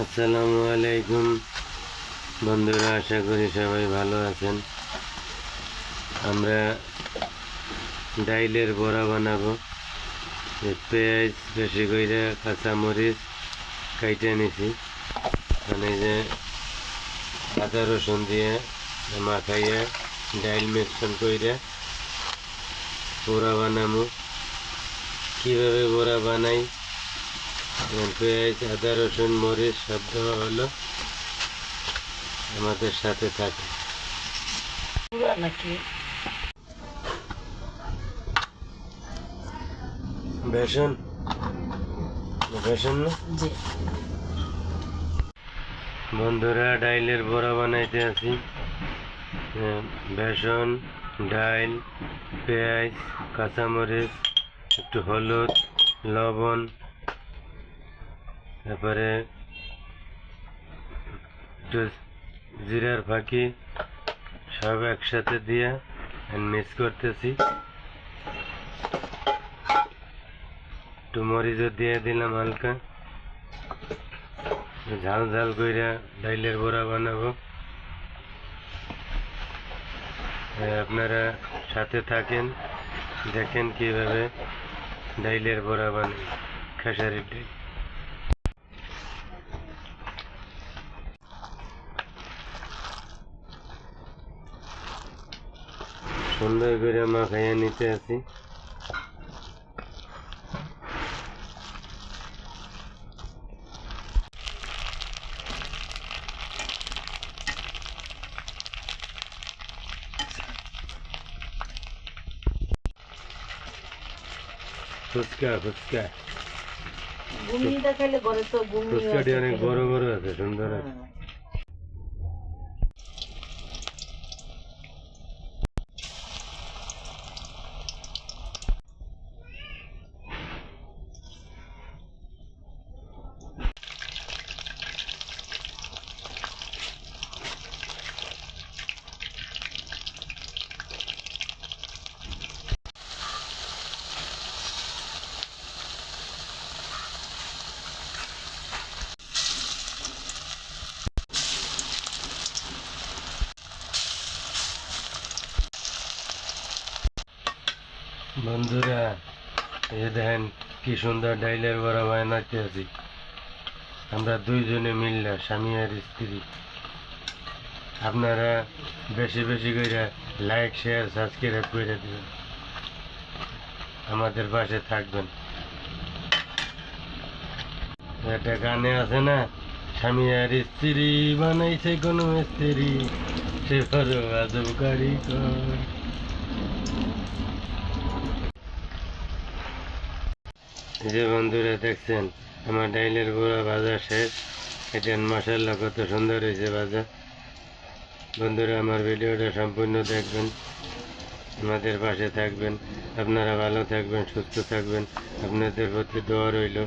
আসসালামু আলাইকুম বন্ধুরা, আশা করি সবাই ভালো আছেন। আমরা ডাইলের বড়া বানাবো। পেঁয়াজ বেশি করে, কাঁচামরিচ কাইটে নিছি, মানে যে আদা রসুন দিয়ে মাখাইয়া ডাইল মিক্সন করে বড়া বানাবো। কীভাবে বড়া বানাই, পেঁয়াজ আদা রসুন মরিচ সব দেওয়া হলো, আমাদের সাথে থাকে। বেসন বেসন না বন্ধুরা, ডাইলের বড়া বানাইতে আছি। বেসন, ডাইল, পেঁয়াজ, কাঁচামরিচ, একটু হলুদ, লবণ, তারপরে একটু জিরার ফাঁকি সব একসাথে দিয়ে মিক্স করতেছি। একটু মরিচও দিয়ে দিলাম হালকা। ঝাল ঝাল করে ডাইলের বড়া বানাবো। আপনারা সাথে থাকেন, দেখেন কিভাবে ডাইলের বড়া বানাই, খেসারির ডাইল। সুন্দর করে মাখাইয়া নিতে আছি। ফুচকা ফুচকাটি অনেক বড় বড় আছে, সুন্দর আছে। বন্ধুরা, এই দেখেন কি সুন্দর ডাইলের বড়া বানাতে আছি। আমরা দুইজনে মিললে, স্বামী আর স্ত্রী। আপনারা বেশি বেশি করে লাইক, শেয়ার, সাবস্ক্রাইব করে দেবেন, আমাদের পাশে থাকবেন। একটা গানে আছে না, স্বামী আর স্ত্রী বানাইছে কোনো মিস্ত্রি, সে বড় আজব কারিগর। যে বন্ধুরা দেখছেন, আমার ডাইলের বড়া ভাজা শেষ। এটার মশলা কত সুন্দর হয়েছে ভাজা। বন্ধুরা, আমার ভিডিওটা সম্পূর্ণ দেখবেন, আমাদের পাশে থাকবেন। আপনারা ভালো থাকবেন, সুস্থ থাকবেন, আপনাদের প্রতি দোয়া রইল।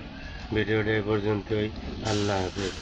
ভিডিওটা এ পর্যন্তই। আল্লাহ হাফেজ।